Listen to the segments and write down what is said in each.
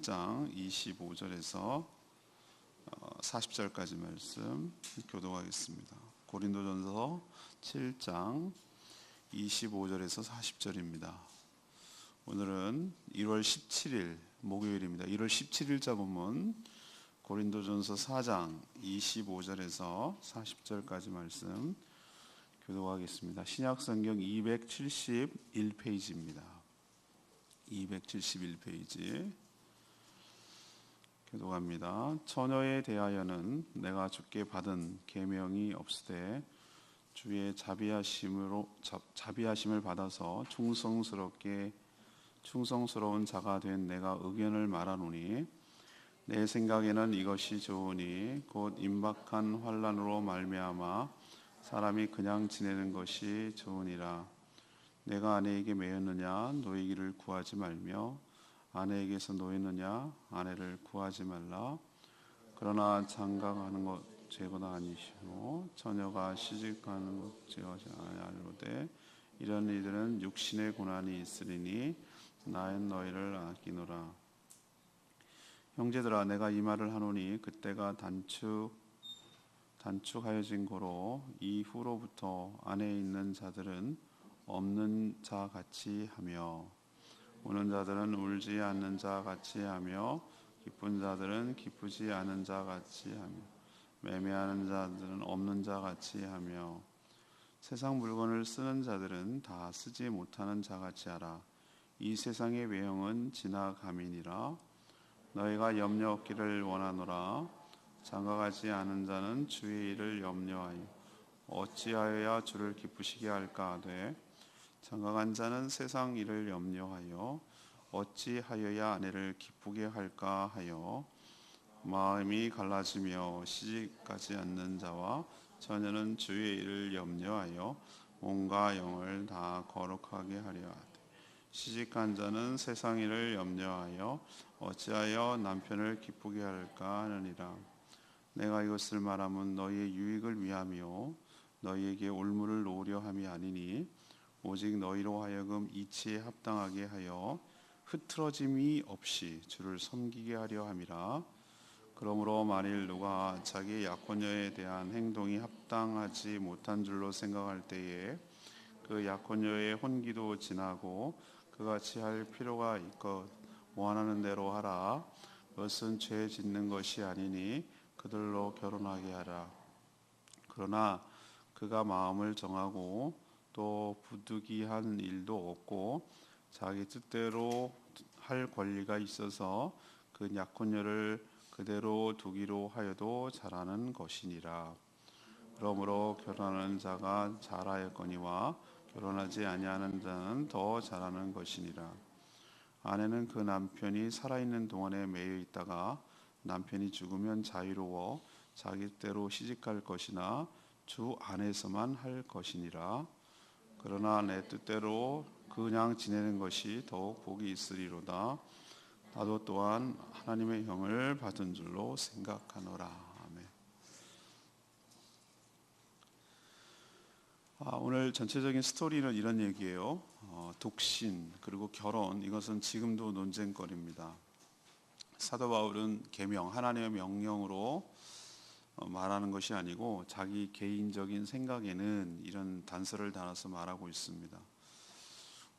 7장 25절에서 40절까지 말씀 교독하겠습니다. 고린도전서 7장 25절에서 40절입니다. 오늘은 1월 17일 목요일입니다. 1월 17일자 본문 고린도전서 4장 25절에서 40절까지 말씀 교독하겠습니다. 신약성경 271페이지입니다. 271페이지 교독합니다. 처녀에 대하여는 내가 주께 받은 계명이 없으되 주의 자비하심을 받아서 충성스러운 자가 된 내가 의견을 말하노니 내 생각에는 이것이 좋으니 곧 임박한 환난으로 말미암아 사람이 그냥 지내는 것이 좋으니라. 내가 아내에게 매였느냐 노이기를 구하지 말며 아내에게서 노였느냐 아내를 구하지 말라. 그러나 장가가는 것 죄가 아니시오 처녀가 시집가는 것 죄가 아니로되 이런 이들은 육신의 고난이 있으리니 나는 너희를 아끼노라. 형제들아 내가 이 말을 하노니 그때가 단축하여진 고로 이후로부터 안에 있는 자들은 없는 자 같이 하며 우는 자들은 울지 않는 자 같이 하며 기쁜 자들은 기쁘지 않은 자 같이 하며 매매하는 자들은 없는 자 같이 하며 세상 물건을 쓰는 자들은 다 쓰지 못하는 자 같이 하라. 이 세상의 외형은 지나감이니라. 너희가 염려 없기를 원하노라. 장가가지 않은 자는 주의 일을 염려하여 어찌하여야 주를 기쁘시게 할까 하되 장가간 자는 세상 일을 염려하여 어찌하여야 아내를 기쁘게 할까 하여 마음이 갈라지며 시집가지 않는 자와 처녀는 주의 일을 염려하여 몸과 영을 다 거룩하게 하려 하되 시집간 자는 세상 일을 염려하여 어찌하여 남편을 기쁘게 할까 하느니라. 내가 이것을 말하면 너희의 유익을 위하며 너희에게 올무를 놓으려 함이 아니니 오직 너희로 하여금 이치에 합당하게 하여 흐트러짐이 없이 주를 섬기게 하려 함이라. 그러므로 만일 누가 자기 약혼녀에 대한 행동이 합당하지 못한 줄로 생각할 때에 그 약혼녀의 혼기도 지나고 그같이 할 필요가 있고 원하는 대로 하라. 그것은 죄 짓는 것이 아니니 그들로 결혼하게 하라. 그러나 그가 마음을 정하고 또 부득이한 일도 없고 자기 뜻대로 할 권리가 있어서 그 약혼녀를 그대로 두기로 하여도 잘하는 것이니라. 그러므로 결혼하는 자가 잘하였거니와 결혼하지 아니하는 자는 더 잘하는 것이니라. 아내는 그 남편이 살아있는 동안에 매여 있다가 남편이 죽으면 자유로워 자기 뜻대로 시집갈 것이나 주 안에서만 할 것이니라. 그러나 내 뜻대로 그냥 지내는 것이 더욱 복이 있으리로다. 나도 또한 하나님의 형을 받은 줄로 생각하노라. 아멘. 오늘 전체적인 스토리는 이런 얘기예요. 독신 그리고 결혼 이것은 지금도 논쟁거리입니다. 사도 바울은 계명 하나님의 명령으로 말하는 것이 아니고 자기 개인적인 생각에는 이런 단서를 달아서 말하고 있습니다.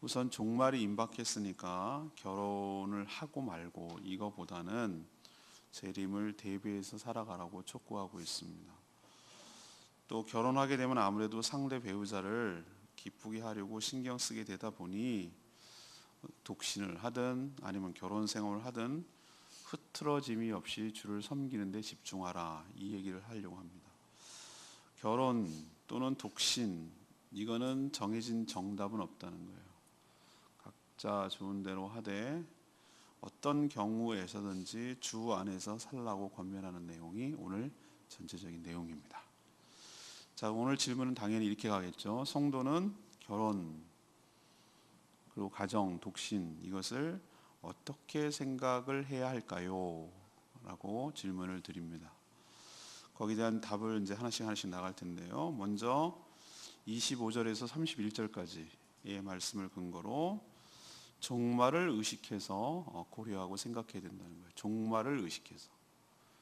우선 종말이 임박했으니까 결혼을 하고 말고 이거보다는 재림을 대비해서 살아가라고 촉구하고 있습니다. 또 결혼하게 되면 아무래도 상대 배우자를 기쁘게 하려고 신경 쓰게 되다 보니 독신을 하든 아니면 결혼 생활을 하든 흐트러짐이 없이 주를 섬기는 데 집중하라 이 얘기를 하려고 합니다. 결혼 또는 독신 이거는 정해진 정답은 없다는 거예요. 각자 좋은 대로 하되 어떤 경우에서든지 주 안에서 살라고 권면하는 내용이 오늘 전체적인 내용입니다. 자, 오늘 질문은 당연히 이렇게 가겠죠. 성도는 결혼 그리고 가정, 독신 이것을 어떻게 생각을 해야 할까요? 라고 질문을 드립니다. 거기에 대한 답을 이제 하나씩 나갈 텐데요. 먼저 25절에서 31절까지의 말씀을 근거로 종말을 의식해서 고려하고 생각해야 된다는 거예요. 종말을 의식해서.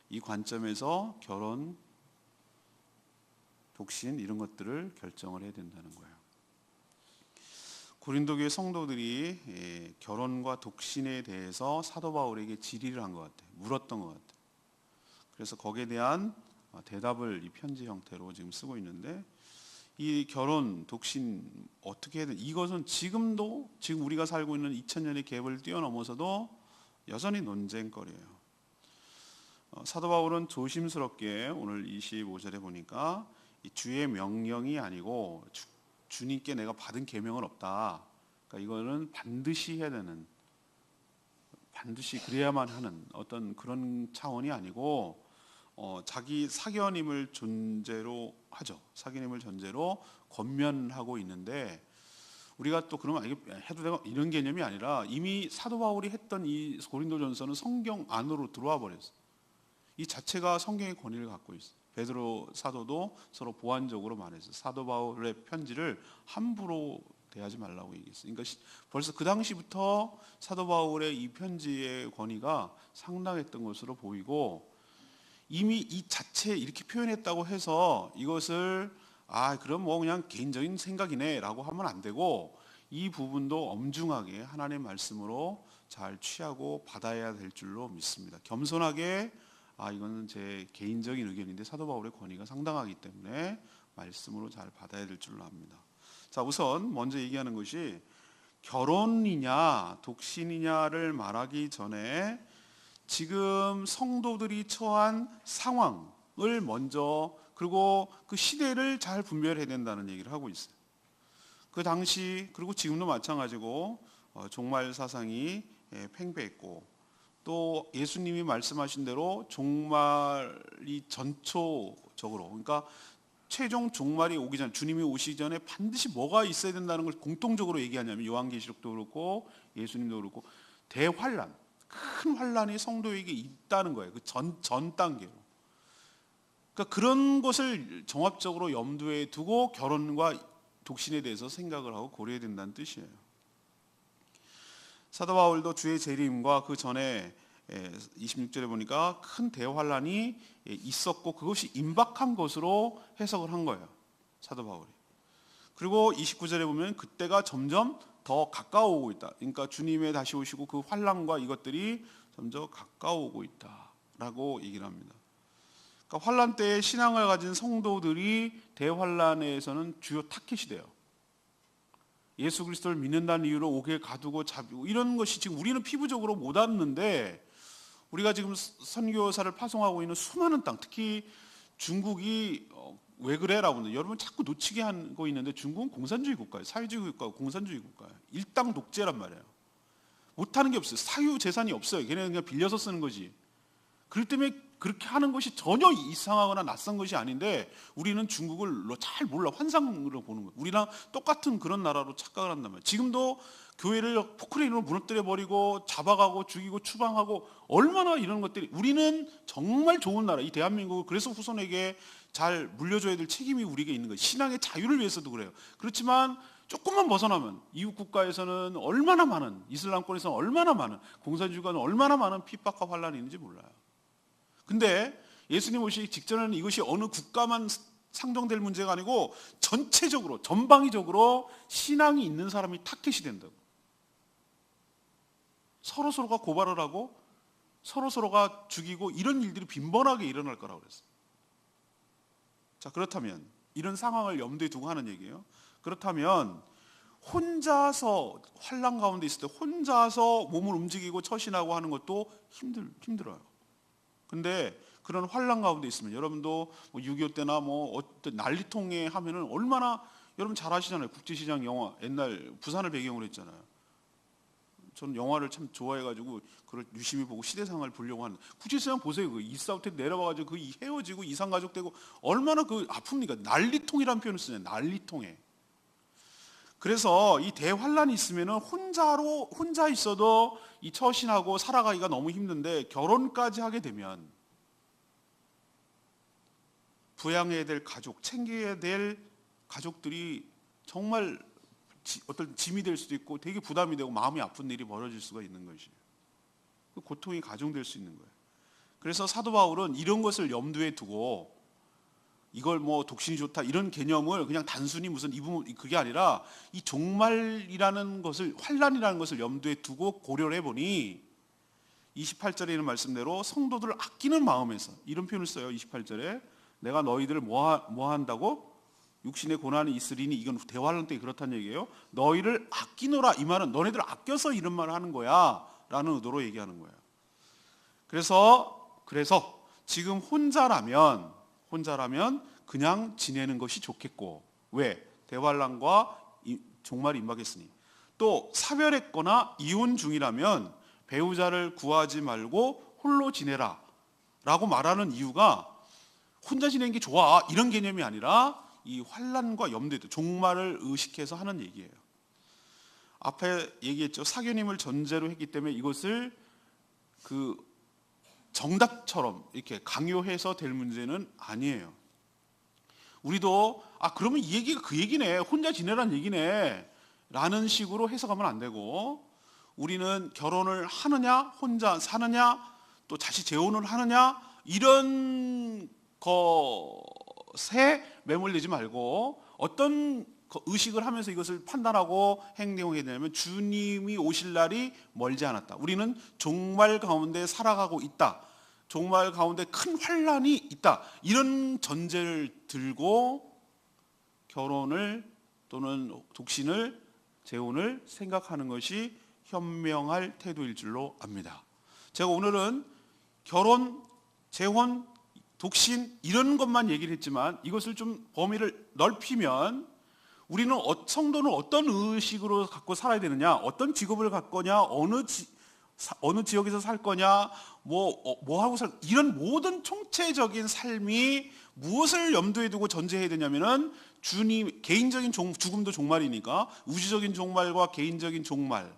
이 관점에서 결혼, 독신 이런 것들을 결정을 해야 된다는 거예요. 고린도 교회 성도들이 결혼과 독신에 대해서 사도 바울에게 질의를 한 것 같아요. 물었던 것 같아요. 그래서 거기에 대한 대답을 이 편지 형태로 지금 쓰고 있는데, 이 결혼, 독신 어떻게 해야 돼? 이것은 지금 우리가 살고 있는 2000년의 갭을 뛰어넘어서도 여전히 논쟁거리예요. 사도 바울은 조심스럽게 오늘 25절에 보니까 이 주의 명령이 아니고 주님께 내가 받은 계명은 없다. 그러니까 이거는 반드시 해야 되는, 반드시 그래야만 하는 어떤 그런 차원이 아니고 자기 사견임을 존재로 하죠. 사견임을 전제로 권면하고 있는데, 우리가 또 그러면 이게 해도 되고 이런 개념이 아니라 이미 사도 바울이 했던 이 고린도전서는 성경 안으로 들어와 버렸어요. 이 자체가 성경의 권위를 갖고 있어요. 베드로 사도도 서로 보완적으로 말했어요. 사도 바울의 편지를 함부로 대하지 말라고 얘기했어요. 그러니까 벌써 그 당시부터 사도 바울의 이 편지의 권위가 상당했던 것으로 보이고, 이미 이 자체에 이렇게 표현했다고 해서 이것을 그럼 뭐 그냥 개인적인 생각이네라고 하면 안 되고, 이 부분도 엄중하게 하나님의 말씀으로 잘 취하고 받아야 될 줄로 믿습니다. 겸손하게 이거는 제 개인적인 의견인데 사도 바울의 권위가 상당하기 때문에 말씀으로 잘 받아야 될 줄로 압니다. 자, 우선 먼저 얘기하는 것이 결혼이냐 독신이냐를 말하기 전에 지금 성도들이 처한 상황을 먼저, 그리고 그 시대를 잘 분별해야 된다는 얘기를 하고 있어요. 그 당시 그리고 지금도 마찬가지고 종말 사상이 팽배했고, 또 예수님이 말씀하신 대로 종말이 전초적으로, 그러니까 최종 종말이 오기 전, 주님이 오시기 전에 반드시 뭐가 있어야 된다는 걸 공통적으로 얘기하냐면 요한계시록도 그렇고 예수님도 그렇고 대환란, 큰 환란이 성도에게 있다는 거예요. 그 전 단계로. 그러니까 그런 것을 종합적으로 염두에 두고 결혼과 독신에 대해서 생각을 하고 고려해야 된다는 뜻이에요. 사도 바울도 주의 재림과 그 전에 26절에 보니까 큰 대환란이 있었고 그것이 임박한 것으로 해석을 한 거예요. 사도 바울이. 그리고 29절에 보면 그때가 점점 더 가까워오고 있다. 그러니까 주님의 다시 오시고 그 환란과 이것들이 점점 가까워오고 있다라고 얘기를 합니다. 그러니까 환란 때에 신앙을 가진 성도들이 대환란에서는 주요 타깃이 돼요. 예수 그리스도를 믿는다는 이유로 옥에 가두고 잡히고 이런 것이 지금 우리는 피부적으로 못 왔는데, 우리가 지금 선교사를 파송하고 있는 수많은 땅, 특히 중국이 왜 그래라고 하는데, 여러분 자꾸 놓치게 하고 있는데 중국은 공산주의 국가예요. 사회주의 국가고 공산주의 국가예요. 일당 독재란 말이에요. 못하는 게 없어요. 사유 재산이 없어요. 걔네는 그냥 빌려서 쓰는 거지. 그렇기 때문에 그렇게 하는 것이 전혀 이상하거나 낯선 것이 아닌데, 우리는 중국을 잘 몰라. 환상으로 보는 거예요. 우리랑 똑같은 그런 나라로 착각을 한단 말이에요. 지금도 교회를 포크레인으로 무너뜨려 버리고 잡아가고 죽이고 추방하고 얼마나 이런 것들이, 우리는 정말 좋은 나라, 이 대한민국을 그래서 후손에게 잘 물려줘야 될 책임이 우리에게 있는 거예요. 신앙의 자유를 위해서도 그래요. 그렇지만 조금만 벗어나면 이웃 국가에서는 얼마나 많은, 이슬람권에서는 얼마나 많은, 공산주의가는 얼마나 많은 핍박과 환란이 있는지 몰라요. 근데 예수님 오시기 직전에는 이것이 어느 국가만 상정될 문제가 아니고 전체적으로, 전방위적으로 신앙이 있는 사람이 타깃이 된다고. 서로서로가 고발을 하고 서로서로가 죽이고 이런 일들이 빈번하게 일어날 거라고 그랬어요. 자, 그렇다면 이런 상황을 염두에 두고 하는 얘기예요. 그렇다면 혼자서 환란 가운데 있을 때 혼자서 몸을 움직이고 처신하고 하는 것도 힘들어요. 근데 그런 환란 가운데 있으면, 여러분도 6.25 때나 어떤 난리통에 하면은 얼마나, 여러분 잘 아시잖아요. 국제시장 영화, 옛날 부산을 배경으로 했잖아요. 저는 영화를 참 좋아해가지고 그걸 유심히 보고 시대상을 보려고 하는. 국제시장 보세요. 그 이사우트 내려와가지고 그 헤어지고 이산가족 되고 얼마나 그 아픕니까? 난리통이라는 표현을 쓰잖아요. 난리통에. 그래서 이 대환란이 있으면은 혼자 있어도 이 처신하고 살아가기가 너무 힘든데, 결혼까지 하게 되면 부양해야 될 가족, 챙겨야 될 가족들이 정말 어떤 짐이 될 수도 있고 되게 부담이 되고 마음이 아픈 일이 벌어질 수가 있는 것이에요. 고통이 가중될 수 있는 거예요. 그래서 사도 바울은 이런 것을 염두에 두고 이걸 뭐 독신이 좋다 이런 개념을 그냥 단순히 무슨 그게 아니라 이 종말이라는 것을, 환난이라는 것을 염두에 두고 고려를 해보니 28절에 있는 말씀대로 성도들을 아끼는 마음에서 이런 표현을 써요. 28절에 내가 너희들을 뭐 한다고? 육신의 고난이 있으리니, 이건 대환란 때 그렇다는 얘기예요. 너희를 아끼노라, 이 말은 너네들 아껴서 이런 말을 하는 거야 라는 의도로 얘기하는 거예요. 그래서 지금 혼자라면 그냥 지내는 것이 좋겠고, 왜? 대환란과 종말이 임박했으니. 또 사별했거나 이혼 중이라면 배우자를 구하지 말고 홀로 지내라 라고 말하는 이유가 혼자 지내는 게 좋아 이런 개념이 아니라 이 환난과 염두에 두 종말을 의식해서 하는 얘기예요. 앞에 얘기했죠. 사교님을 전제로 했기 때문에 이것을 그 정답처럼 이렇게 강요해서 될 문제는 아니에요. 우리도 그러면 이 얘기가 그 얘기네, 혼자 지내란 얘기네 라는 식으로 해석하면 안 되고, 우리는 결혼을 하느냐 혼자 사느냐 또 다시 재혼을 하느냐 이런 것에 매몰되지 말고, 어떤 의식을 하면서 이것을 판단하고 행동해야 되냐면, 주님이 오실 날이 멀지 않았다. 우리는 종말 가운데 살아가고 있다. 종말 가운데 큰 환난이 있다. 이런 전제를 들고 결혼을 또는 독신을, 재혼을 생각하는 것이 현명할 태도일 줄로 압니다. 제가 오늘은 결혼, 재혼, 독신 이런 것만 얘기를 했지만 이것을 좀 범위를 넓히면 우리는 성도는 어떤 의식으로 갖고 살아야 되느냐, 어떤 직업을 갖거냐, 어느 지역에서 살 거냐, 뭐 하고 이런 모든 총체적인 삶이 무엇을 염두에 두고 전제해야 되냐면은 주님, 개인적인 죽음도 종말이니까 우주적인 종말과 개인적인 종말을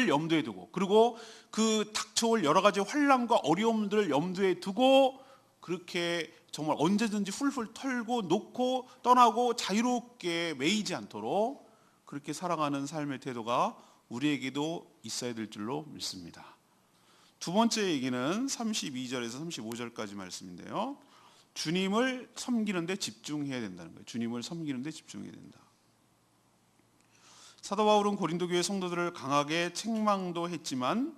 염두에 두고, 그리고 그 닥쳐올 여러 가지 환난과 어려움들을 염두에 두고 그렇게 정말 언제든지 훌훌 털고 놓고 떠나고 자유롭게 매이지 않도록 그렇게 살아가는 삶의 태도가 우리에게도 있어야 될 줄로 믿습니다. 두 번째 얘기는 32절에서 35절까지 말씀인데요. 주님을 섬기는 데 집중해야 된다는 거예요. 주님을 섬기는 데 집중해야 된다. 사도 바울은 고린도 교회 성도들을 강하게 책망도 했지만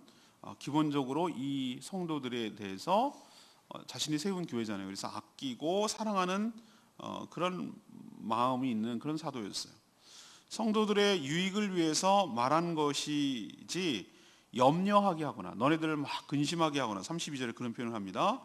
기본적으로 이 성도들에 대해서 자신이 세운 교회잖아요. 그래서 아끼고 사랑하는 그런 마음이 있는 그런 사도였어요. 성도들의 유익을 위해서 말한 것이지 염려하게 하거나 너네들을 막 근심하게 하거나, 32절에 그런 표현을 합니다.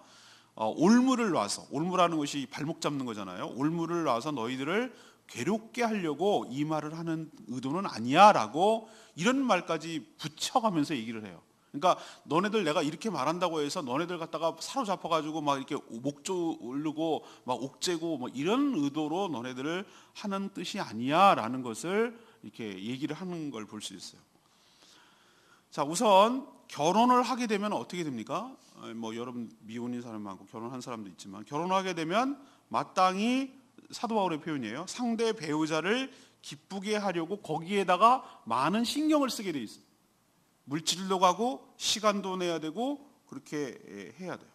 올무를 놔서, 올무라는 것이 발목 잡는 거잖아요. 올무를 놔서 너희들을 괴롭게 하려고 이 말을 하는 의도는 아니야 라고 이런 말까지 붙여가면서 얘기를 해요. 그러니까 너네들 내가 이렇게 말한다고 해서 너네들 갖다가 사로잡아가지고 막 이렇게 목 조르고 막 옥죄고 뭐 이런 의도로 너네들을 하는 뜻이 아니야 라는 것을 이렇게 얘기를 하는 걸 볼 수 있어요. 자, 우선 결혼을 하게 되면 어떻게 됩니까? 뭐 여러분 미혼인 사람 많고 결혼한 사람도 있지만, 결혼하게 되면 마땅히 사도 바울의 표현이에요. 상대 배우자를 기쁘게 하려고 거기에다가 많은 신경을 쓰게 돼 있어요. 물질도 가고 시간도 내야 되고 그렇게 해야 돼요.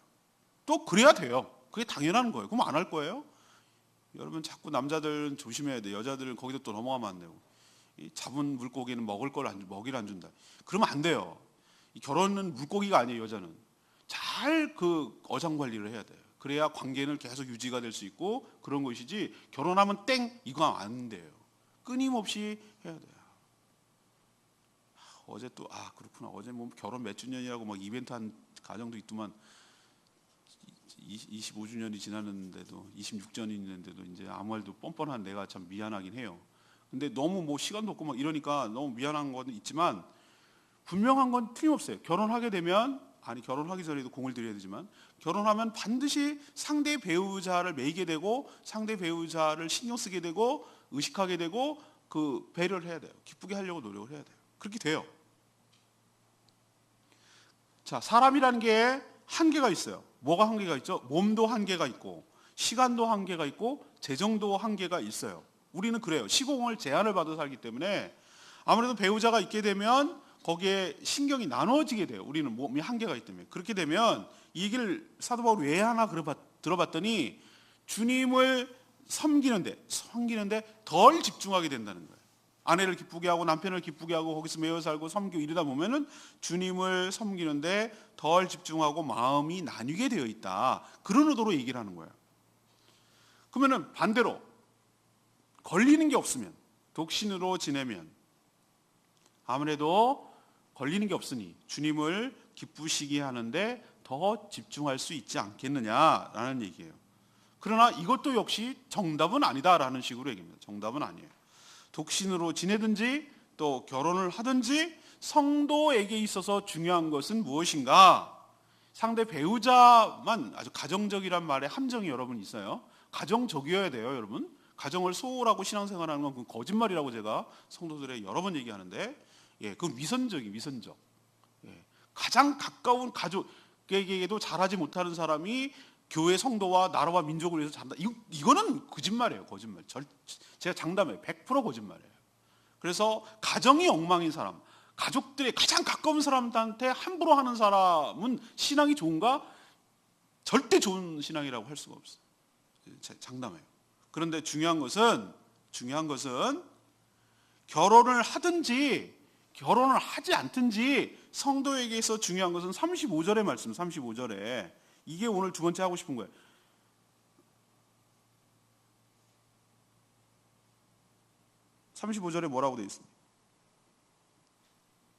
또 그래야 돼요. 그게 당연한 거예요. 그럼 안 할 거예요? 여러분 자꾸 남자들은 조심해야 돼요. 여자들은 거기도 또 넘어가면 안 되고, 잡은 물고기는 먹이를 안 준다. 그러면 안 돼요. 결혼은 물고기가 아니에요. 여자는 잘 그 어장 관리를 해야 돼요. 그래야 관계는 계속 유지가 될 수 있고 그런 것이지, 결혼하면 땡 이거 안 돼요. 끊임없이 해야 돼요. 어제 또 그렇구나. 어제 뭐 결혼 몇 주년이라고 막 이벤트 한 가정도 있더만, 25주년이 지났는데도 26년이 있는데도 이제 아무 말도 뻔뻔한 내가 참 미안하긴 해요. 근데 너무 뭐 시간도 없고 막 이러니까 너무 미안한 건 있지만, 분명한 건 틀림없어요. 결혼하게 되면, 결혼하기 전에도 공을 들여야 되지만, 결혼하면 반드시 상대 배우자를 매이게 되고 상대 배우자를 신경 쓰게 되고 의식하게 되고 그 배려를 해야 돼요. 기쁘게 하려고 노력을 해야 돼요. 그렇게 돼요. 자, 사람이라는 게 한계가 있어요. 뭐가 한계가 있죠? 몸도 한계가 있고 시간도 한계가 있고 재정도 한계가 있어요. 우리는 그래요. 시공을 제한을 받아 살기 때문에 아무래도 배우자가 있게 되면 거기에 신경이 나눠지게 돼요. 우리는 몸이 한계가 있기 때문에. 그렇게 되면 이 얘기를 사도 바울이 왜 하나 들어봤더니 주님을 섬기는데 덜 집중하게 된다는 거예요. 아내를 기쁘게 하고 남편을 기쁘게 하고 거기서 매여 살고 섬기고 이러다 보면은 주님을 섬기는데 덜 집중하고 마음이 나뉘게 되어 있다. 그런 의도로 얘기를 하는 거예요. 그러면은 반대로 걸리는 게 없으면, 독신으로 지내면 아무래도 걸리는 게 없으니 주님을 기쁘시게 하는데 더 집중할 수 있지 않겠느냐라는 얘기예요. 그러나 이것도 역시 정답은 아니다라는 식으로 얘기합니다. 정답은 아니에요. 독신으로 지내든지 또 결혼을 하든지 성도에게 있어서 중요한 것은 무엇인가? 상대 배우자만 아주 가정적이란 말에 함정이 여러분 있어요. 가정적이어야 돼요, 여러분. 가정을 소홀하고 신앙생활하는 건 거짓말이라고 제가 성도들에게 여러 번 얘기하는데, 그건 위선적. 가장 가까운 가족에게도 잘하지 못하는 사람이 교회 성도와 나라와 민족을 위해서 잔다. 이거는 거짓말이에요, 거짓말. 제가 장담해요, 100% 거짓말이에요. 그래서 가정이 엉망인 사람, 가족들의 가장 가까운 사람한테 함부로 하는 사람은 신앙이 좋은가? 절대 좋은 신앙이라고 할 수가 없어요. 장담해요. 그런데 중요한 것은 결혼을 하든지 결혼을 하지 않든지 성도에게서 중요한 것은 35절의 말씀, 35절에 이게 오늘 두 번째 하고 싶은 거예요. 35절에 뭐라고 되어 있습니까?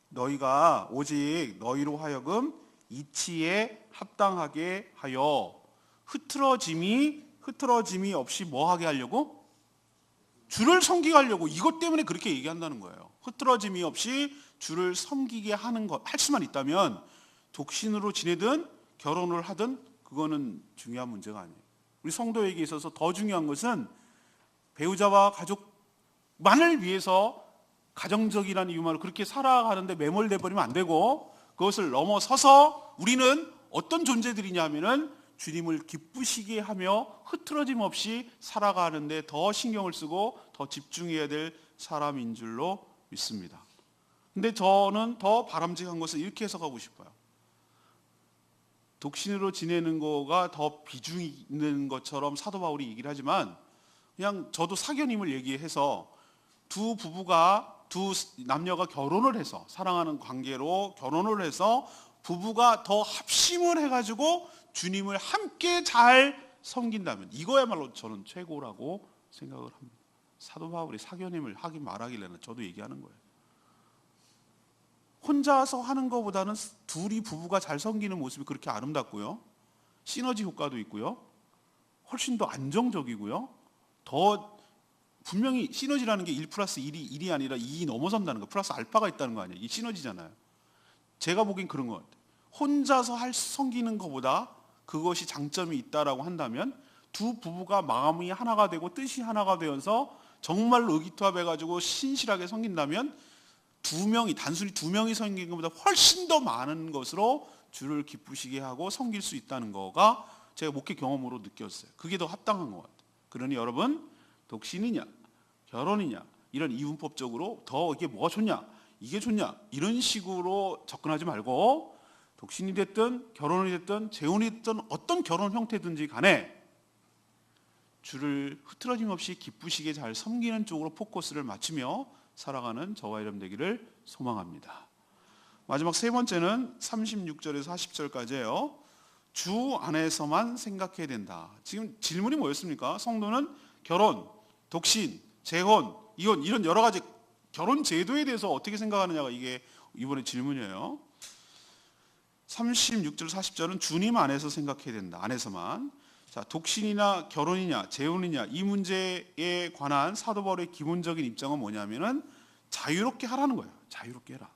너희가 오직 너희로 하여금 이치에 합당하게 하여 흐트러짐이 없이 뭐 하게 하려고? 주를 섬기게 하려고. 이것 때문에 그렇게 얘기한다는 거예요. 흐트러짐이 없이 주를 섬기게 하는 것, 할 수만 있다면 독신으로 지내든 결혼을 하든 그거는 중요한 문제가 아니에요. 우리 성도에게 있어서 더 중요한 것은 배우자와 가족만을 위해서 가정적이라는 이유만으로 그렇게 살아가는데 매몰돼 버리면 안 되고, 그것을 넘어서서 우리는 어떤 존재들이냐 하면은 주님을 기쁘시게 하며 흐트러짐 없이 살아가는데 더 신경을 쓰고 더 집중해야 될 사람인 줄로 믿습니다. 근데 저는 더 바람직한 것을 이렇게 해석하고 싶어요. 독신으로 지내는 거가 더 비중이 있는 것처럼 사도 바울이 얘기를 하지만, 그냥 저도 사견임을 얘기해서 두 남녀가 결혼을 해서 사랑하는 관계로 결혼을 해서 부부가 더 합심을 해가지고 주님을 함께 잘 섬긴다면 이거야말로 저는 최고라고 생각을 합니다. 사도 바울이 사견임을 하긴 말하길래는 저도 얘기하는 거예요. 혼자서 하는 것보다는 둘이 부부가 잘 섬기는 모습이 그렇게 아름답고요, 시너지 효과도 있고요, 훨씬 더 안정적이고요, 더 분명히 시너지라는 게 1+1이 아니라 2이 넘어선다는 거, 플러스 알파가 있다는 거 아니에요. 이게 시너지잖아요. 제가 보기엔 그런 것 같아요. 혼자서 섬기는 것보다 그것이 장점이 있다라고 한다면 두 부부가 마음이 하나가 되고 뜻이 하나가 되어서 정말로 의기투합해가지고 신실하게 섬긴다면 단순히 두 명이 섬기는 것보다 훨씬 더 많은 것으로 주를 기쁘시게 하고 섬길 수 있다는 거가 제가 목회 경험으로 느꼈어요. 그게 더 합당한 것 같아요. 그러니 여러분, 독신이냐 결혼이냐 이런 이분법적으로 더 이게 뭐가 좋냐 이게 좋냐 이런 식으로 접근하지 말고, 독신이 됐든 결혼이 됐든 재혼이 됐든 어떤 결혼 형태든지 간에 주를 흐트러짐 없이 기쁘시게 잘 섬기는 쪽으로 포커스를 맞추며 살아가는 저와 여러분 되기를 소망합니다. 마지막 세 번째는 36절에서 40절까지예요. 주 안에서만 생각해야 된다. 지금 질문이 뭐였습니까? 성도는 결혼, 독신, 재혼, 이혼 이런 여러 가지 결혼 제도에 대해서 어떻게 생각하느냐가 이게 이번에 질문이에요. 36절 40절은 주님 안에서 생각해야 된다. 안에서만. 자, 독신이나 결혼이냐 재혼이냐 이 문제에 관한 사도 바울의 기본적인 입장은 뭐냐면은 자유롭게 하라는 거예요. 자유롭게 해라.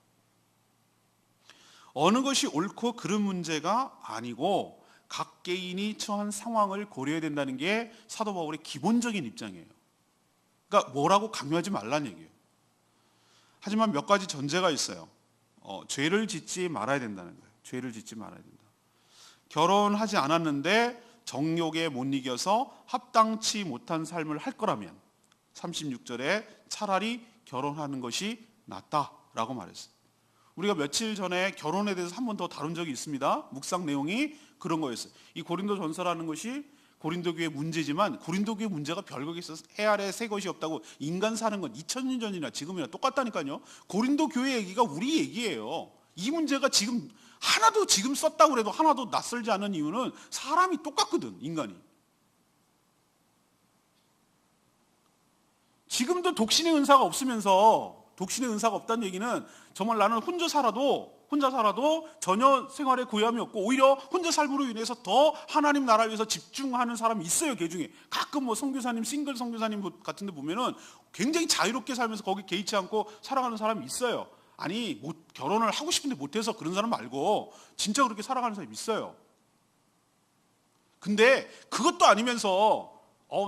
어느 것이 옳고 그른 문제가 아니고 각 개인이 처한 상황을 고려해야 된다는 게 사도 바울의 기본적인 입장이에요. 그러니까 뭐라고 강요하지 말라는 얘기예요. 하지만 몇 가지 전제가 있어요. 죄를 짓지 말아야 된다는 거예요. 죄를 짓지 말아야 된다. 결혼하지 않았는데 정욕에 못 이겨서 합당치 못한 삶을 할 거라면, 36절에 차라리 결혼하는 것이 낫다라고 말했어요. 우리가 며칠 전에 결혼에 대해서 한 번 더 다룬 적이 있습니다. 묵상 내용이 그런 거였어요. 이 고린도 전서라는 것이 고린도 교회 문제지만 고린도 교회 문제가 별거에 있어서 해 아래 새 것이 없다고 인간 사는 건 2000년 전이나 지금이나 똑같다니까요. 고린도 교회 얘기가 우리 얘기예요. 이 문제가 지금 하나도 지금 썼다고 해도 하나도 낯설지 않은 이유는 사람이 똑같거든, 인간이. 지금도 독신의 은사가 없으면서, 독신의 은사가 없다는 얘기는 정말 나는 혼자 살아도 전혀 생활에 고요함이 없고 오히려 혼자 삶으로 인해서 더 하나님 나라 위해서 집중하는 사람이 있어요. 그 중에 가끔 뭐 선교사님, 싱글 선교사님 같은 데 보면은 굉장히 자유롭게 살면서 거기 개의치 않고 살아가는 사람이 있어요. 아니, 결혼을 하고 싶은데 못해서 그런 사람 말고 진짜 그렇게 살아가는 사람이 있어요. 근데 그것도 아니면서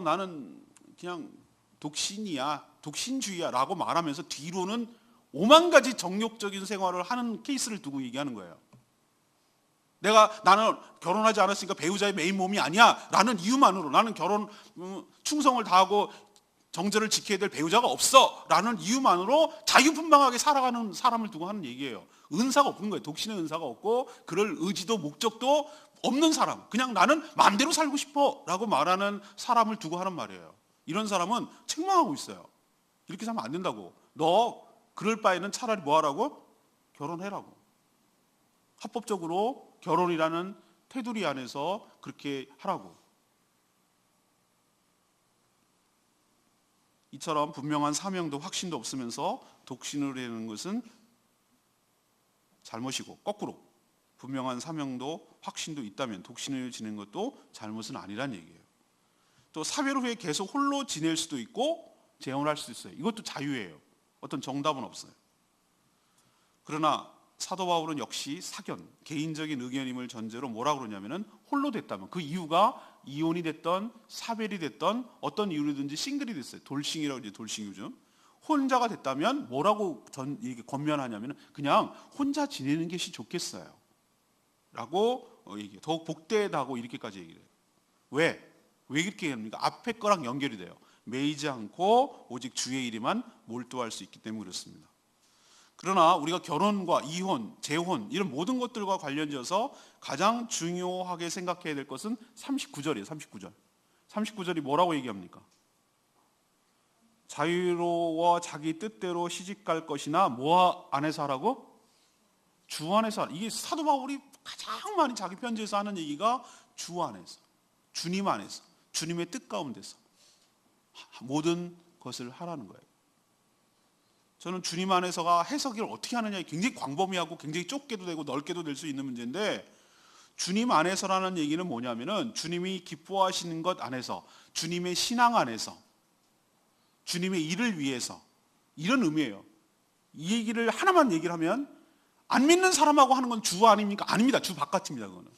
나는 그냥 독신이야, 독신주의야 라고 말하면서 뒤로는 5만 가지 정욕적인 생활을 하는 케이스를 두고 얘기하는 거예요. 나는 결혼하지 않았으니까 배우자의 메인 몸이 아니야 라는 이유만으로, 나는 결혼 충성을 다하고 정절을 지켜야 될 배우자가 없어 라는 이유만으로 자유분방하게 살아가는 사람을 두고 하는 얘기예요. 은사가 없는 거예요. 독신의 은사가 없고 그럴 의지도 목적도 없는 사람, 그냥 나는 마음대로 살고 싶어 라고 말하는 사람을 두고 하는 말이에요. 이런 사람은 책망하고 있어요. 이렇게 살면 안 된다고. 너 그럴 바에는 차라리 뭐 하라고? 결혼해라고. 합법적으로 결혼이라는 테두리 안에서 그렇게 하라고. 이처럼 분명한 사명도 확신도 없으면서 독신으로 되는 것은 잘못이고, 거꾸로 분명한 사명도 확신도 있다면 독신을 지내는 것도 잘못은 아니란 얘기예요. 또 사별 후에 계속 홀로 지낼 수도 있고 재혼할 수도 있어요. 이것도 자유예요. 어떤 정답은 없어요. 그러나 사도 바울은 역시 사견, 개인적인 의견임을 전제로 뭐라 그러냐면은 홀로 됐다면, 그 이유가 이혼이 됐던 사별이 됐던 어떤 이유로든지 싱글이 됐어요. 돌싱이라고 이제 돌싱 요즘. 혼자가 됐다면 뭐라고 이게 권면하냐면은 그냥 혼자 지내는 것이 좋겠어요. 라고 얘기해요. 더욱 복되다고 이렇게까지 얘기를 해요. 왜? 왜 이렇게 합니까? 앞에 거랑 연결이 돼요. 매이지 않고 오직 주의 일에만 몰두할 수 있기 때문에 그렇습니다. 그러나 우리가 결혼과 이혼, 재혼 이런 모든 것들과 관련지어서 가장 중요하게 생각해야 될 것은 39절이에요. 39절. 39절이 뭐라고 얘기합니까? 자유로워 자기 뜻대로 시집갈 것이나 뭐 안에서 하라고? 주 안에서 하라. 이게 사도 바울이 가장 많이 자기 편지에서 하는 얘기가 주 안에서, 주님 안에서, 주님의 뜻 가운데서 모든 것을 하라는 거예요. 저는 주님 안에서가 해석을 어떻게 하느냐에 굉장히 광범위하고 굉장히 좁게도 되고 넓게도 될 수 있는 문제인데, 주님 안에서라는 얘기는 뭐냐면은 주님이 기뻐하시는 것 안에서, 주님의 신앙 안에서, 주님의 일을 위해서, 이런 의미예요. 이 얘기를 하나만 얘기를 하면 안 믿는 사람하고 하는 건 주 아닙니까? 아닙니다. 주 바깥입니다. 그거는.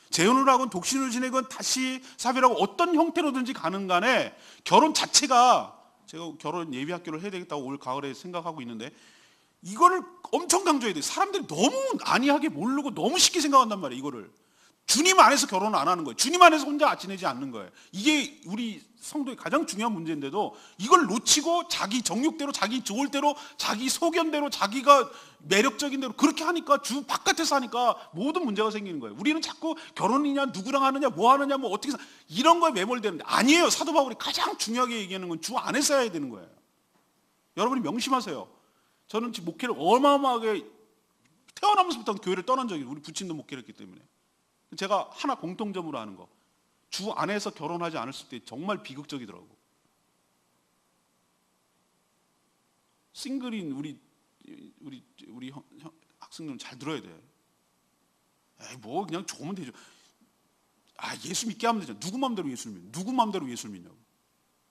재혼을 하건 독신을 지내건 다시 사별하고 어떤 형태로든지 가는 간에 결혼 자체가, 제가 결혼 예비학교를 해야 되겠다고 올 가을에 생각하고 있는데 이거를 엄청 강조해야 돼요. 사람들이 너무 안이하게 모르고 너무 쉽게 생각한단 말이에요. 이거를 주님 안에서 결혼을 안 하는 거예요. 주님 안에서 혼자 지내지 않는 거예요. 이게 우리 성도의 가장 중요한 문제인데도 이걸 놓치고 자기 정욕대로, 자기 좋을 대로, 자기 소견대로, 자기가 매력적인 대로 그렇게 하니까, 주 바깥에서 하니까 모든 문제가 생기는 거예요. 우리는 자꾸 결혼이냐, 누구랑 하느냐, 뭐 하느냐, 뭐 어떻게 이런 거에 매몰되는데, 아니에요. 사도 바울이 가장 중요하게 얘기하는 건 주 안에서 해야 되는 거예요. 여러분이 명심하세요. 저는 지금 목회를 어마어마하게 태어나면서부터 교회를 떠난 적이, 우리 부친도 목회를 했기 때문에 제가 하나 공통점으로 하는 거, 주 안에서 결혼하지 않았을 때 정말 비극적이더라고. 싱글인 우리 학생들은 잘 들어야 돼. 에이, 뭐 그냥 좋으면 되죠. 예수 믿게 하면 되죠. 누구 마음대로 예수를 믿냐? 누구 마음대로 예수를 믿냐고.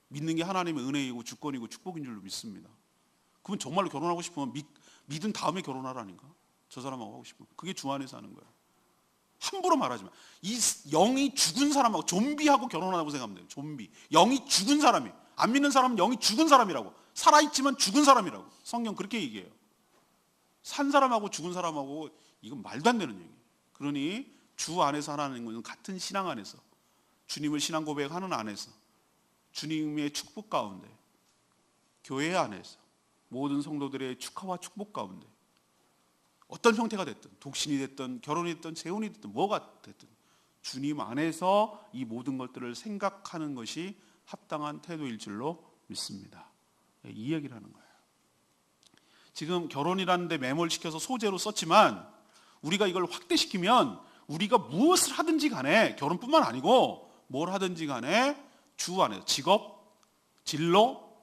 믿는 게 하나님의 은혜이고 주권이고 축복인 줄로 믿습니다. 그건 정말로 결혼하고 싶으면 믿은 다음에 결혼하라니까. 저 사람하고 하고 싶으면. 그게 주 안에서 하는 거예요. 함부로 말하지 마. 이 영이 죽은 사람하고, 좀비하고 결혼하다고 생각하면 돼요. 좀비. 영이 죽은 사람이. 안 믿는 사람은 영이 죽은 사람이라고. 살아있지만 죽은 사람이라고. 성경 그렇게 얘기해요. 산 사람하고 죽은 사람하고 이건 말도 안 되는 얘기예요. 그러니 주 안에서 하라는 것은 같은 신앙 안에서, 주님을 신앙 고백하는 안에서, 주님의 축복 가운데, 교회 안에서 모든 성도들의 축하와 축복 가운데 어떤 형태가 됐든, 독신이 됐든 결혼이 됐든 재혼이 됐든 뭐가 됐든 주님 안에서 이 모든 것들을 생각하는 것이 합당한 태도일 줄로 믿습니다. 이 얘기를 하는 거예요. 지금 결혼이라는 데 매몰시켜서 소재로 썼지만 우리가 이걸 확대시키면 우리가 무엇을 하든지 간에, 결혼뿐만 아니고 뭘 하든지 간에 주 안에서 직업, 진로,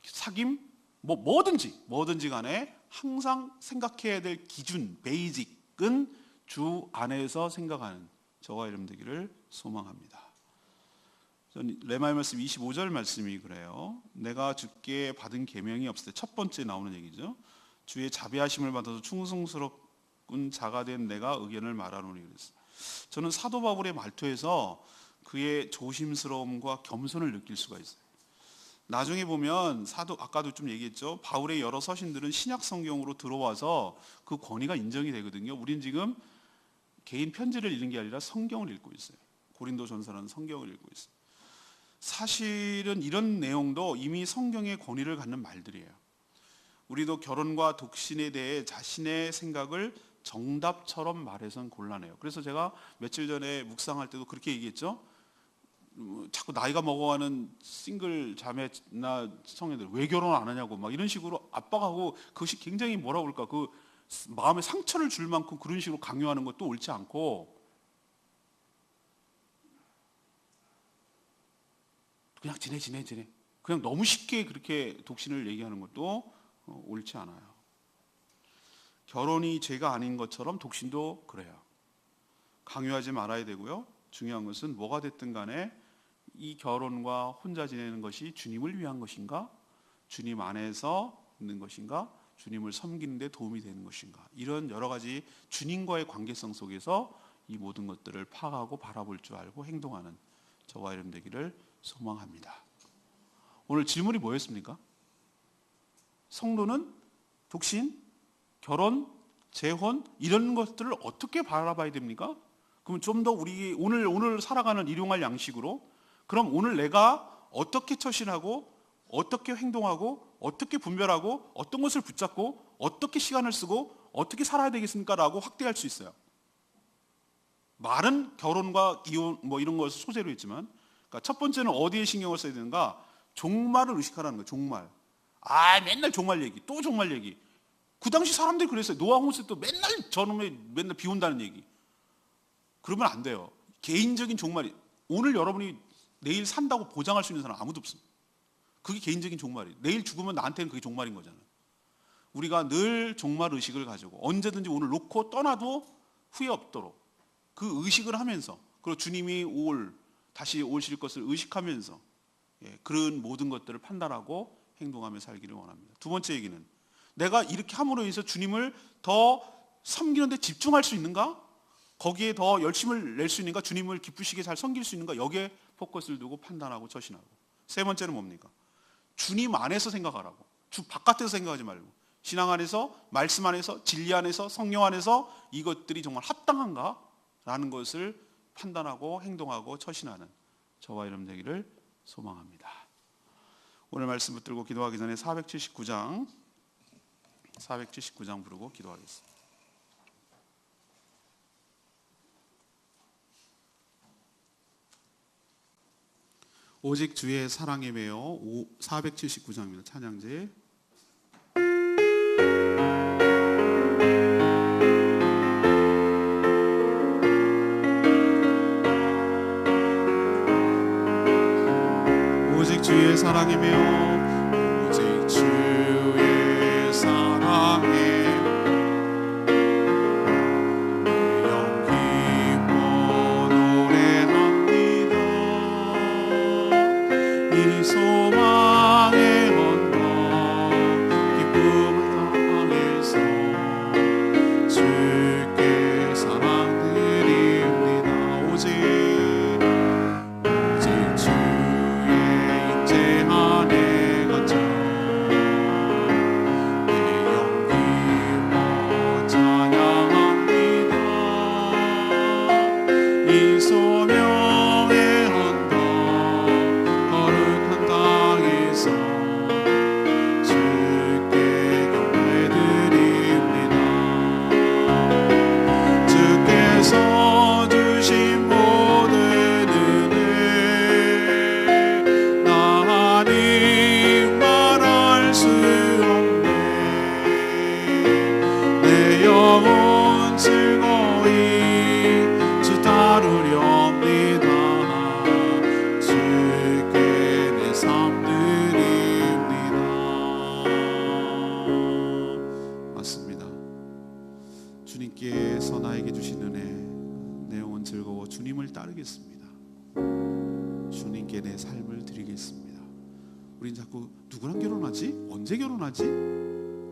사귐, 뭐든지 간에 항상 생각해야 될 기준, 베이직은 주 안에서 생각하는 저와 여러분 되기를 소망합니다. 레마의 말씀 25절 말씀이 그래요. 내가 주께 받은 계명이 없을 때 첫 번째 나오는 얘기죠. 주의 자비하심을 받아서 충성스러운 자가 된 내가 의견을 말하노니 그랬어요. 저는 사도 바울의 말투에서 그의 조심스러움과 겸손을 느낄 수가 있어요. 나중에 보면 아까도 좀 얘기했죠. 바울의 여러 서신들은 신약 성경으로 들어와서 그 권위가 인정이 되거든요. 우린 지금 개인 편지를 읽는 게 아니라 성경을 읽고 있어요. 고린도전서라는 성경을 읽고 있어요. 사실은 이런 내용도 이미 성경의 권위를 갖는 말들이에요. 우리도 결혼과 독신에 대해 자신의 생각을 정답처럼 말해선 곤란해요. 그래서 제가 며칠 전에 묵상할 때도 그렇게 얘기했죠. 자꾸 나이가 먹어가는 싱글 자매나 성애들 왜 결혼 안 하냐고 막 이런 식으로 압박하고, 그것이 굉장히 뭐라 그럴까, 그 마음에 상처를 줄 만큼 그런 식으로 강요하는 것도 옳지 않고, 그냥 지내 그냥 너무 쉽게 그렇게 독신을 얘기하는 것도 옳지 않아요. 결혼이 죄가 아닌 것처럼 독신도 그래요. 강요하지 말아야 되고요. 중요한 것은 뭐가 됐든 간에 이 결혼과 혼자 지내는 것이 주님을 위한 것인가, 주님 안에서 있는 것인가, 주님을 섬기는 데 도움이 되는 것인가, 이런 여러 가지 주님과의 관계성 속에서 이 모든 것들을 파악하고 바라볼 줄 알고 행동하는 저와 여러분 되기를 소망합니다. 오늘 질문이 뭐였습니까? 성도는 독신, 결혼, 재혼 이런 것들을 어떻게 바라봐야 됩니까? 그럼 좀 더 우리 오늘 살아가는 일용할 양식으로, 그럼 오늘 내가 어떻게 처신하고 어떻게 행동하고 어떻게 분별하고 어떤 것을 붙잡고 어떻게 시간을 쓰고 어떻게 살아야 되겠습니까? 라고 확대할 수 있어요. 말은 결혼과 이혼 이런 것을 소재로 했지만, 그러니까 첫 번째는 어디에 신경을 써야 되는가? 종말을 의식하라는 거예요. 종말. 맨날 종말 얘기, 또 종말 얘기. 그 당시 사람들이 그랬어요. 노아 홍수 때 맨날 저놈의 맨날 비 온다는 얘기. 그러면 안 돼요. 개인적인 종말이, 오늘 여러분이 내일 산다고 보장할 수 있는 사람 아무도 없습니다. 그게 개인적인 종말이에요. 내일 죽으면 나한테는 그게 종말인 거잖아요. 우리가 늘 종말 의식을 가지고 언제든지 오늘 놓고 떠나도 후회 없도록 그 의식을 하면서, 그리고 주님이 다시 오실 것을 의식하면서 그런 모든 것들을 판단하고 행동하며 살기를 원합니다. 두 번째 얘기는, 내가 이렇게 함으로 인해서 주님을 더 섬기는 데 집중할 수 있는가? 거기에 더 열심을 낼 수 있는가? 주님을 기쁘시게 잘 섬길 수 있는가? 여기에 포커스를 두고 판단하고 처신하고. 세 번째는 뭡니까? 주님 안에서 생각하라고. 주 바깥에서 생각하지 말고, 신앙 안에서, 말씀 안에서, 진리 안에서, 성령 안에서 이것들이 정말 합당한가? 라는 것을 판단하고 행동하고 처신하는 저와 여러분 되기를 소망합니다. 오늘 말씀 붙들고 기도하기 전에 479장 부르고 기도하겠습니다. 오직 주의 사랑에 매여 479장입니다. 찬양제. 오직 주의 사랑에 매여, 오직 주의 사랑에 이 소망의 언덕 기쁨을 당해서 주께 사랑드립니다. 오직 주의 인재 안에 갇혀 내 영기와 찬양합니다. 이 소명의 언덕 거룩한 즐거워 주님을 따르겠습니다. 주님께 내 삶을 드리겠습니다. 우린 자꾸 누구랑 결혼하지? 언제 결혼하지?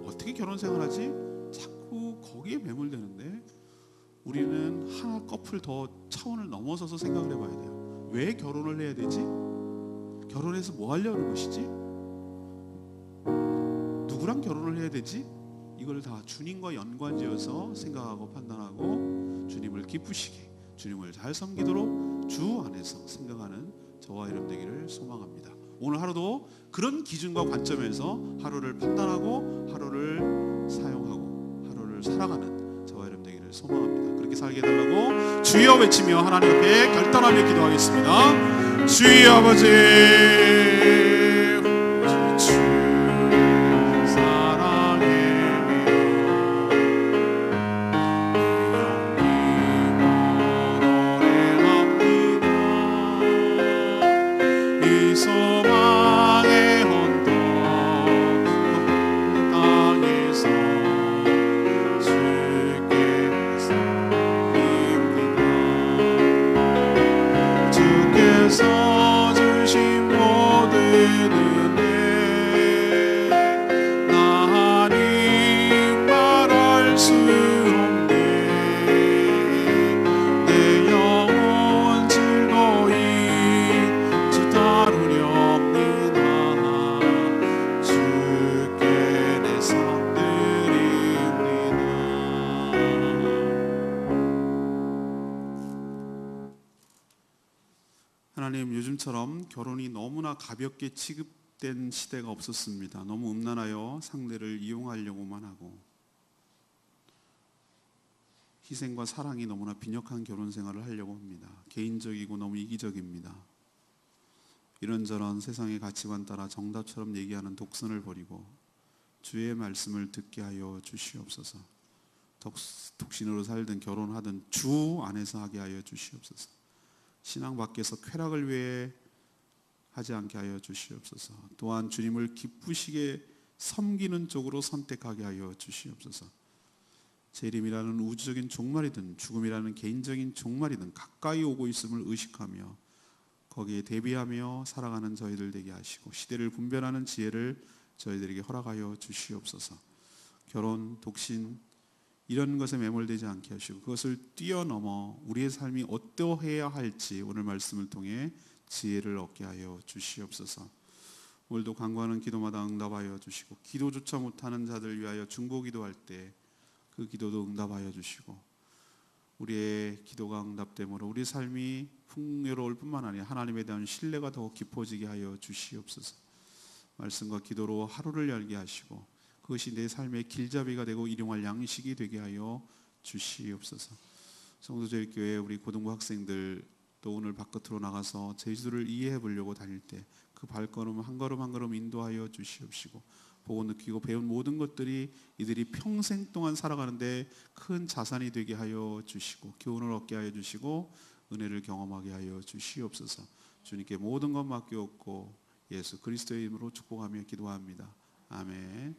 어떻게 결혼 생활하지? 자꾸 거기에 매몰되는데 우리는 하나 커플 더 차원을 넘어서서 생각을 해봐야 돼요. 왜 결혼을 해야 되지? 결혼해서 뭐 하려는 것이지? 누구랑 결혼을 해야 되지? 이걸 다 주님과 연관지어서 생각하고 판단하고 주님을 기쁘시게, 주님을 잘 섬기도록 주 안에서 생각하는 저와 여러분 되기를 소망합니다. 오늘 하루도 그런 기준과 관점에서 하루를 판단하고 하루를 사용하고 하루를 살아가는 저와 여러분 되기를 소망합니다. 그렇게 살게 해달라고 주여 외치며 하나님 앞에 결단하며 기도하겠습니다. 주여 아버지, 하나님, 요즘처럼 결혼이 너무나 가볍게 취급된 시대가 없었습니다. 너무 음란하여 상대를 이용하려고만 하고 희생과 사랑이 너무나 빈약한 결혼 생활을 하려고 합니다. 개인적이고 너무 이기적입니다. 이런저런 세상의 가치관 따라 정답처럼 얘기하는 독선을 버리고 주의 말씀을 듣게 하여 주시옵소서. 독신으로 살든 결혼하든 주 안에서 하게 하여 주시옵소서. 신앙 밖에서 쾌락을 위해 하지 않게 하여 주시옵소서. 또한 주님을 기쁘시게 섬기는 쪽으로 선택하게 하여 주시옵소서. 재림이라는 우주적인 종말이든 죽음이라는 개인적인 종말이든 가까이 오고 있음을 의식하며 거기에 대비하며 살아가는 저희들 되게 하시고 시대를 분별하는 지혜를 저희들에게 허락하여 주시옵소서. 결혼, 독신 이런 것에 매몰되지 않게 하시고 그것을 뛰어넘어 우리의 삶이 어떠해야 할지 오늘 말씀을 통해 지혜를 얻게 하여 주시옵소서. 오늘도 간구하는 기도마다 응답하여 주시고 기도조차 못하는 자들 위하여 중보기도할 때 그 기도도 응답하여 주시고 우리의 기도가 응답됨으로 우리 삶이 풍요로울 뿐만 아니라 하나님에 대한 신뢰가 더욱 깊어지게 하여 주시옵소서. 말씀과 기도로 하루를 열게 하시고 그것이 내 삶의 길잡이가 되고 일용할 양식이 되게 하여 주시옵소서. 성도제일교회 우리 고등부 학생들 또 오늘 바깥으로 나가서 제주를 이해해 보려고 다닐 때 그 발걸음 한 걸음 한 걸음 인도하여 주시옵시고 보고 느끼고 배운 모든 것들이 이들이 평생 동안 살아가는데 큰 자산이 되게 하여 주시고 교훈을 얻게 하여 주시고 은혜를 경험하게 하여 주시옵소서. 주님께 모든 것 맡겨옵고 예수 그리스도의 이름으로 축복하며 기도합니다. 아멘.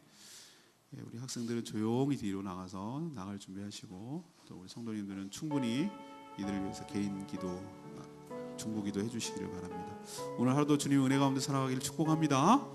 우리 학생들은 조용히 뒤로 나가서 나갈 준비하시고 또 우리 성도님들은 충분히 이들을 위해서 개인 기도, 중보 기도 해주시기를 바랍니다. 오늘 하루도 주님 은혜 가운데 살아가기를 축복합니다.